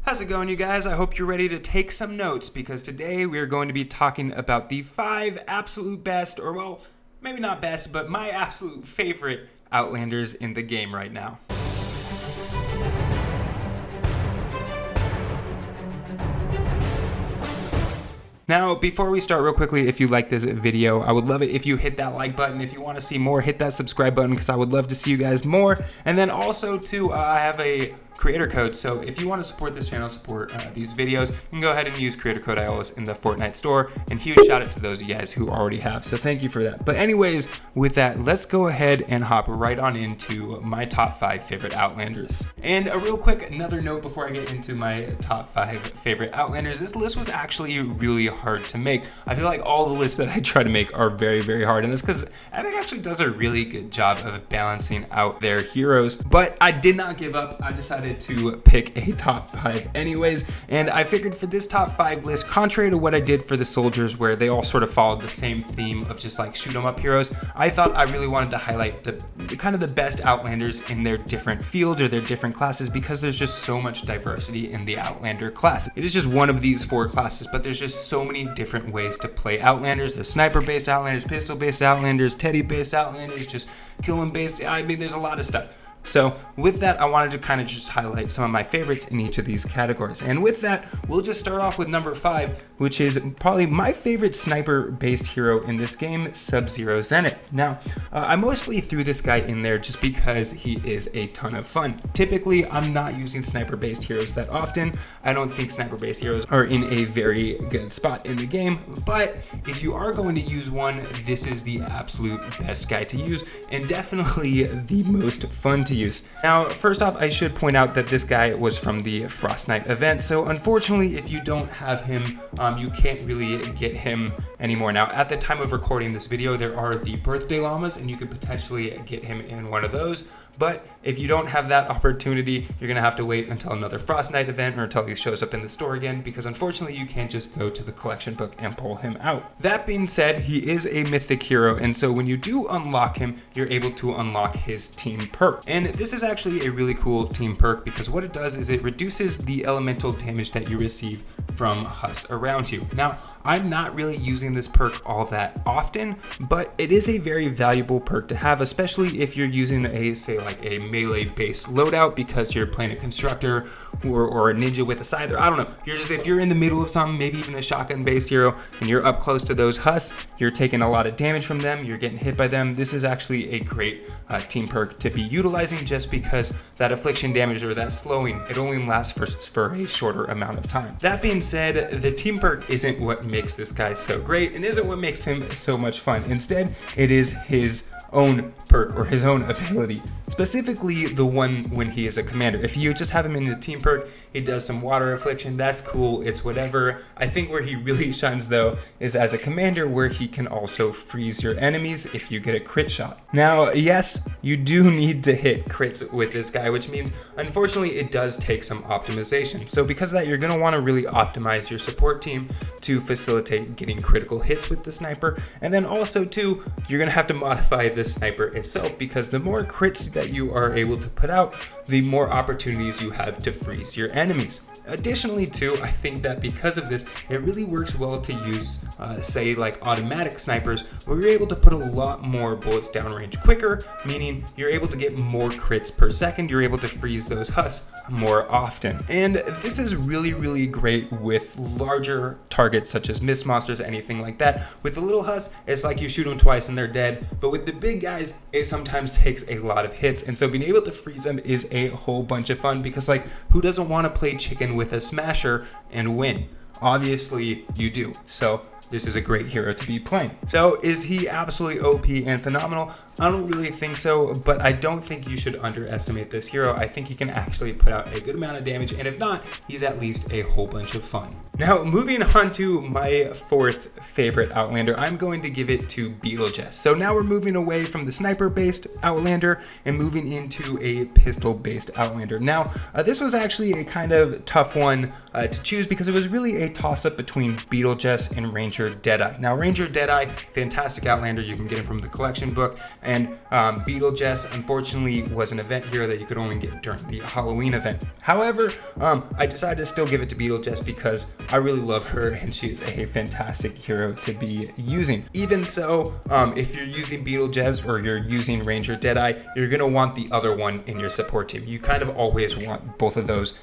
How's it going, you guys? I hope you're ready to take some notes because today we are going to be talking about the 5 absolute best, or well, maybe not best, but my absolute favorite Outlanders in the game right now. Now, before we start real quickly, if you like this video, I would love it if you hit that like button. If you want to see more, hit that subscribe button because I would love to see you guys more. And then also, too, I have a creator code, so if you want to support this channel, support these videos, you can go ahead and use creator code Iolaus in the Fortnite store, and huge shout out to those of you guys who already have, so thank you for that. But anyways, with that, let's go ahead and hop right on into my top 5 favorite Outlanders. And a real quick another note before I get into my top 5 favorite Outlanders, this list was actually really hard to make. I feel like all the lists that I try to make are very, very hard, and that's because Epic actually does a really good job of balancing out their heroes, but I did not give up. I decided to pick a top 5 anyways, and I figured for this top 5 list, contrary to what I did for the soldiers where they all sort of followed the same theme of just like shoot 'em up heroes, I thought I really wanted to highlight the kind of the best Outlanders in their different fields or their different classes, because there's just so much diversity in the Outlander class. It is just one of these 4 classes, but there's just so many different ways to play Outlanders. There's sniper based Outlanders, pistol based Outlanders, teddy based Outlanders, just kill 'em based. I mean, there's a lot of stuff. So with that, I wanted to kind of just highlight some of my favorites in each of these categories. And with that, we'll just start off with number 5, which is probably my favorite sniper-based hero in this game, SubZero Zenith. Now, I mostly threw this guy in there just because he is a ton of fun. Typically, I'm not using sniper-based heroes that often. I don't think sniper-based heroes are in a very good spot in the game, but if you are going to use one, this is the absolute best guy to use, and definitely the most fun to use. Now, first off, I should point out that this guy was from the Frostnite event, so unfortunately, if you don't have him, you can't really get him anymore. Now, at the time of recording this video, there are the birthday llamas, and you could potentially get him in one of those. But if you don't have that opportunity, you're gonna have to wait until another Frostnite event or until he shows up in the store again, because unfortunately you can't just go to the collection book and pull him out. That being said, he is a mythic hero, and so when you do unlock him, you're able to unlock his team perk. And this is actually a really cool team perk because what it does is it reduces the elemental damage that you receive from husks around you. Now, I'm not really using this perk all that often, but it is a very valuable perk to have, especially if you're using a, say, like a melee based loadout because you're playing a constructor or a ninja with a scyther. I don't know. If you're in the middle of something, maybe even a shotgun based hero, and you're up close to those husks, you're taking a lot of damage from them, you're getting hit by them. This is actually a great team perk to be utilizing just because that affliction damage or that slowing, it only lasts for a shorter amount of time. That being said, the team perk isn't what makes this guy so great and isn't what makes him so much fun. Instead, it is his own perk or his own ability, specifically the one when he is a commander. If you just have him in the team perk, he does some water affliction, that's cool, it's whatever. I think where he really shines though is as a commander, where he can also freeze your enemies if you get a crit shot. Now, yes, you do need to hit crits with this guy, which means unfortunately it does take some optimization. So because of that, you're going to want to really optimize your support team to facilitate getting critical hits with the sniper, and then also too, you're going to have to modify the sniper itself, because the more crits that you are able to put out, the more opportunities you have to freeze your enemies. Additionally too, I think that because of this, it really works well to use, say like automatic snipers, where you're able to put a lot more bullets downrange quicker, meaning you're able to get more crits per second, you're able to freeze those husks more often. And this is really, really great with larger targets such as mist monsters, anything like that. With the little husks, it's like you shoot them twice and they're dead, but with the big guys, it sometimes takes a lot of hits, and so being able to freeze them is a whole bunch of fun, because like, who doesn't want to play chicken with a smasher and win? Obviously you do. So this is a great hero to be playing. So is he absolutely OP and phenomenal? I don't really think so, but I don't think you should underestimate this hero. I think he can actually put out a good amount of damage, and if not, he's at least a whole bunch of fun. Now, moving on to my 4th favorite Outlander, I'm going to give it to Beetle Jess. So now we're moving away from the sniper-based Outlander and moving into a pistol-based Outlander. Now, this was actually a kind of tough one to choose because it was really a toss-up between Beetle Jess and Ranger Ranger Deadeye. Now, Ranger Deadeye, fantastic Outlander. You can get him from the collection book. And Beetle Jess, unfortunately, was an event hero that you could only get during the Halloween event. However, I decided to still give it to Beetle Jess because I really love her and she's a fantastic hero to be using. Even so, if you're using Beetle Jess or you're using Ranger Deadeye, you're going to want the other one in your support team. You kind of always want both of those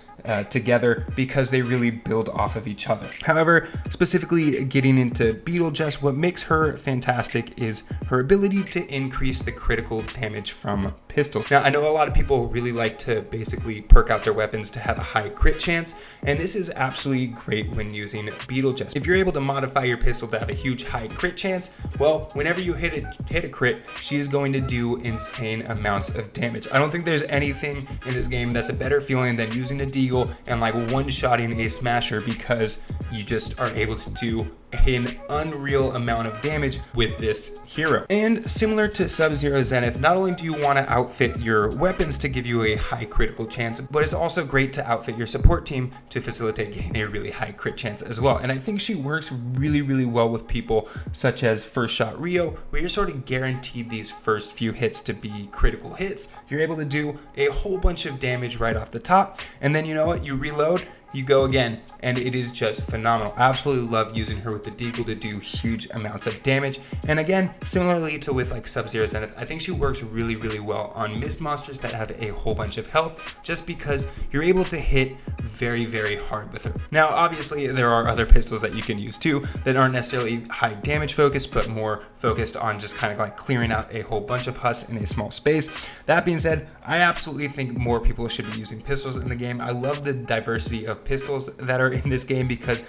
together because they really build off of each other. However, specifically getting into Beetle Jess, what makes her fantastic is her ability to increase the critical damage from pistols. Now, I know a lot of people really like to basically perk out their weapons to have a high crit chance, and this is absolutely great when using Beetle Jess. If you're able to modify your pistol to have a huge high crit chance, well, whenever you hit a crit, she is going to do insane amounts of damage. I don't think there's anything in this game that's a better feeling than using a deagle and like one-shotting a smasher, because you just are able to do an unreal amount of damage with this hero. And similar to SubZero Zenith, not only do you want to outfit your weapons to give you a high critical chance, but it's also great to outfit your support team to facilitate getting a really high crit chance as well. And I think she works really, really well with people such as First Shot Rio, where you're sort of guaranteed these first few hits to be critical hits. You're able to do a whole bunch of damage right off the top, and then you know what, you reload, you go again, and it is just phenomenal. I absolutely love using her with the deagle to do huge amounts of damage. And again, similarly to with like SubZero Zenith, I think she works really, really well on mist monsters that have a whole bunch of health, just because you're able to hit very, very hard with her. Now, obviously, there are other pistols that you can use too that aren't necessarily high damage focused, but more focused on just kind of like clearing out a whole bunch of husks in a small space. That being said, I absolutely think more people should be using pistols in the game. I love the diversity of pistols that are in this game because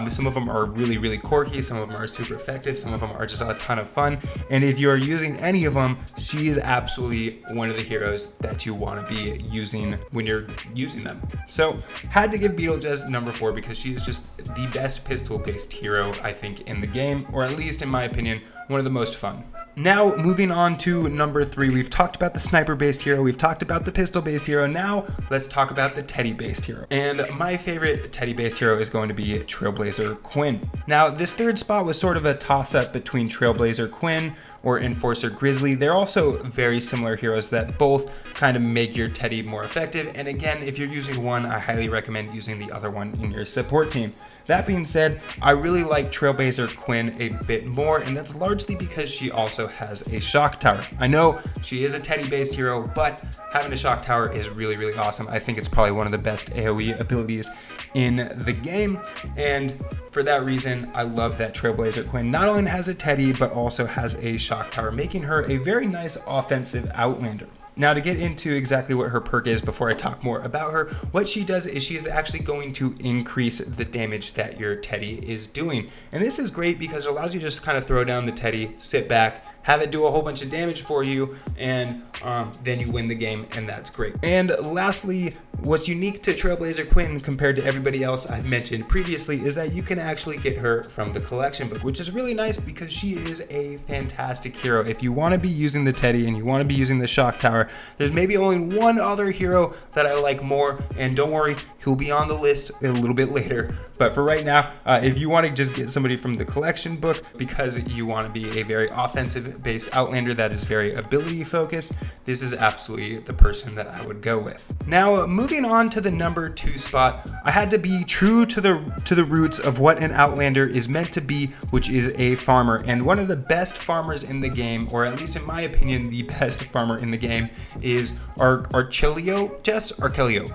some of them are really, really quirky, some of them are super effective, some of them are just a ton of fun. And if you're using any of them, she is absolutely one of the heroes that you want to be using when you're using them. So had to give Beetle Jess number 4 because she is just the best pistol-based hero, I think, in the game, or at least in my opinion, one of the most fun. Now, moving on to number 3, we've talked about the sniper-based hero, we've talked about the pistol-based hero, now let's talk about the teddy-based hero. And my favorite teddy-based hero is going to be Trailblazer Quinn. Now, this third spot was sort of a toss-up between Trailblazer Quinn or Enforcer Grizzly. They're also very similar heroes that both kind of make your teddy more effective. And again, if you're using one, I highly recommend using the other one in your support team. That being said, I really like Trailblazer Quinn a bit more, and that's largely because she also has a shock tower. I know she is a teddy-based hero, but having a shock tower is really, really awesome. I think it's probably one of the best AoE abilities in the game, and for that reason, I love that Trailblazer Quinn not only has a teddy, but also has a shock tower, making her a very nice offensive Outlander. Now, to get into exactly what her perk is before I talk more about her, what she does is she is actually going to increase the damage that your teddy is doing. And this is great because it allows you to just kind of throw down the teddy, sit back, have it do a whole bunch of damage for you, and then you win the game, and that's great. And lastly, what's unique to Trailblazer Quinn compared to everybody else I've mentioned previously is that you can actually get her from the collection book, which is really nice because she is a fantastic hero. If you want to be using the teddy and you want to be using the shock tower, there's maybe only one other hero that I like more, and don't worry, he'll be on the list a little bit later. But for right now, if you want to just get somebody from the collection book because you want to be a very offensive-based Outlander that is very ability-focused, this is absolutely the person that I would go with. Now, moving on to the number 2 spot, I had to be true to the roots of what an Outlander is meant to be, which is a farmer. And one of the best farmers in the game, or at least in my opinion, the best farmer in the game, is Archaeolo Jess? Archaeolo.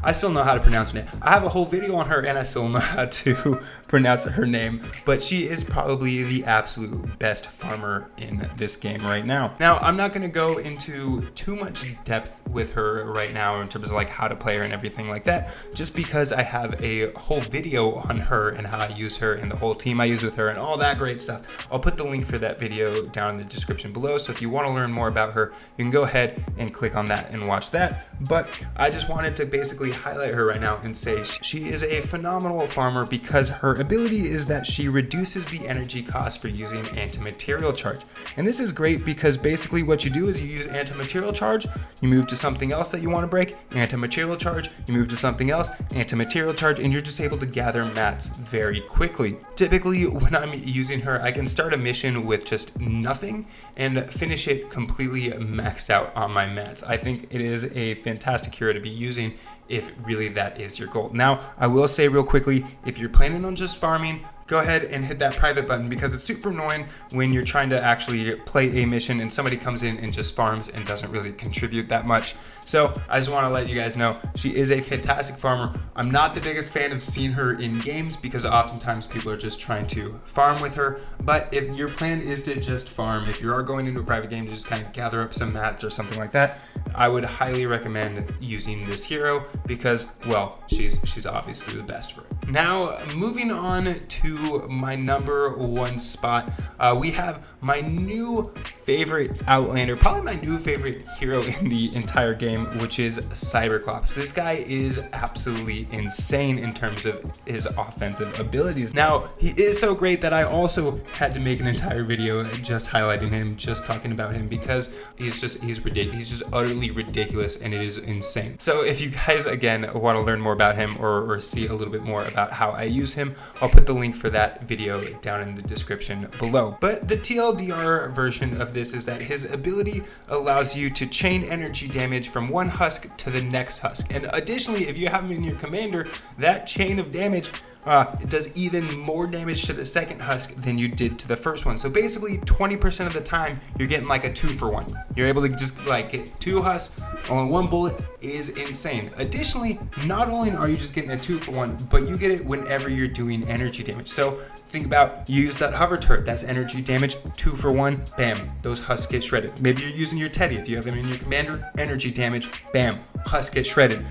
I still know how to pronounce it. I have a whole video on her and I still know how to pronounce her name, but she is probably the absolute best farmer in this game right now. Now, I'm not going to go into too much depth with her right now in terms of like how to play her and everything like that, just because I have a whole video on her and how I use her and the whole team I use with her and all that great stuff. I'll put the link for that video down in the description below, so if you want to learn more about her, you can go ahead and click on that and watch that. but I just wanted to basically highlight her right now and say she is a phenomenal farmer because her ability is that she reduces the energy cost for using anti-material charge. And this is great because basically what you do is you use anti-material charge, you move to something else that you want to break, anti-material charge, you move to something else, anti-material charge, and you're just able to gather mats very quickly. Typically when I'm using her, I can start a mission with just nothing and finish it completely maxed out on my mats. I think it is a fantastic hero to be using if really that is your goal. Now, I will say real quickly, if you're planning on just farming, go ahead and hit that private button because it's super annoying when you're trying to actually play a mission and somebody comes in and just farms and doesn't really contribute that much. So I just want to let you guys know she is a fantastic farmer. I'm not the biggest fan of seeing her in games because oftentimes people are just trying to farm with her. But if your plan is to just farm, if you are going into a private game to just kind of gather up some mats or something like that, I would highly recommend using this hero because, well, she's obviously the best for it. Now, moving on to my number one spot, we have my new favorite Outlander, probably my new favorite hero in the entire game, which is Cyberclops. This guy is absolutely insane in terms of his offensive abilities. Now, he is so great that I also had to make an entire video just highlighting him, just talking about him because he's ridiculous. He's just utterly ridiculous and it is insane. So if you guys, again, want to learn more about him or see a little bit more about how I use him, I'll put the link for that video down in the description below. But the TLDR version of this is that his ability allows you to chain energy damage from one husk to the next husk. And additionally, if you have him in your commander, that chain of damage it does even more damage to the second husk than you did to the first one. So basically 20% of the time you're getting like a 2-for-1. You're able to just like get 2 husks on 1 bullet. It is insane. Additionally, not only are you just getting a 2-for-1, but you get it whenever you're doing energy damage. So think about, you use that hover turret, that's energy damage, 2-for-1, bam, those husks get shredded. Maybe you're using your Teddy, if you have him in your commander, energy damage, bam, husk get shredded.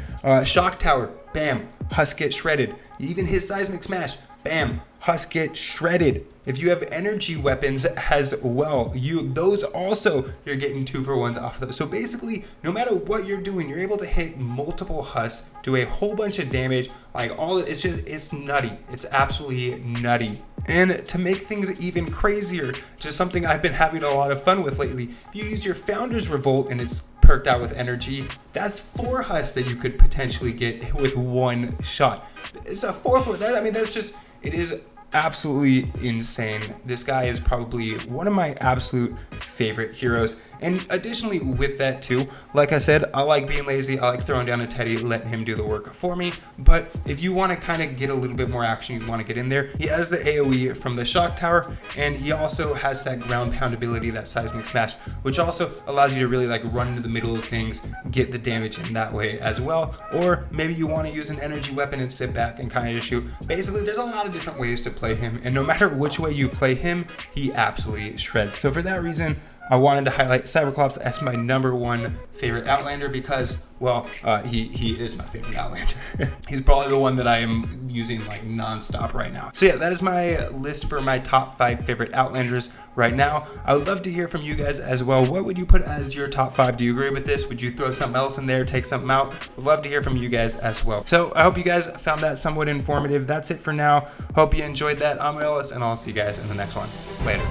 Shock tower, bam, husk get shredded. Even his seismic smash, bam, husk get shredded. If you have energy weapons as well, those also you're getting 2-for-1s off of those. So basically, no matter what you're doing, you're able to hit multiple husks, do a whole bunch of damage. Like it's nutty. It's absolutely nutty. And to make things even crazier, just something I've been having a lot of fun with lately, if you use your Founder's Revolt and it's perked out with energy, that's 4 husks that you could potentially get with 1 shot. It's a 4-for-1. I mean, it is absolutely insane. This guy is probably one of my absolute favorite heroes. And additionally with that too, like I said, I like being lazy. I like throwing down a Teddy, letting him do the work for me. But if you want to kind of get a little bit more action, you want to get in there, he has the AoE from the shock tower, and he also has that ground pound ability, that seismic smash, which also allows you to really like run into the middle of things, get the damage in that way as well. Or maybe you want to use an energy weapon and sit back and kind of just shoot. Basically, there's a lot of different ways to play him, and no matter which way you play him, he absolutely shreds. So for that reason, I wanted to highlight Cyberclops as my number one favorite Outlander because, well, he is my favorite Outlander. He's probably the one that I am using like non-stop right now. So yeah, that is my list for my top 5 favorite Outlanders right now. I would love to hear from you guys as well. What would you put as your top 5? Do you agree with this? Would you throw something else in there, take something out? Would love to hear from you guys as well. So I hope you guys found that somewhat informative. That's it for now. Hope you enjoyed that. I'm Iolaus, and I'll see you guys in the next one. Later.